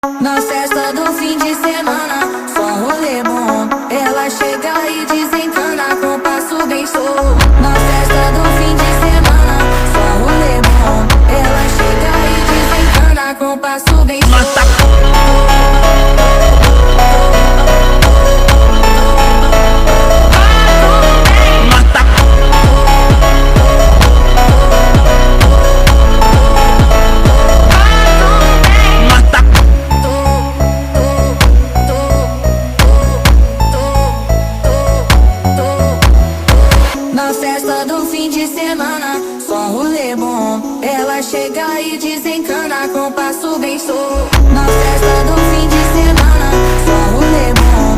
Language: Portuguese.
Na festa do fim de semana, só rolê bom. Ela chega e desencana com passo bem solto. Na festa do fim de semana, só rolê bom. Ela chega e desencana com passo bem solto. Na festa do fim de semana, só rolê bom. Ela chega e desencana com passo bem solto. Na festa do fim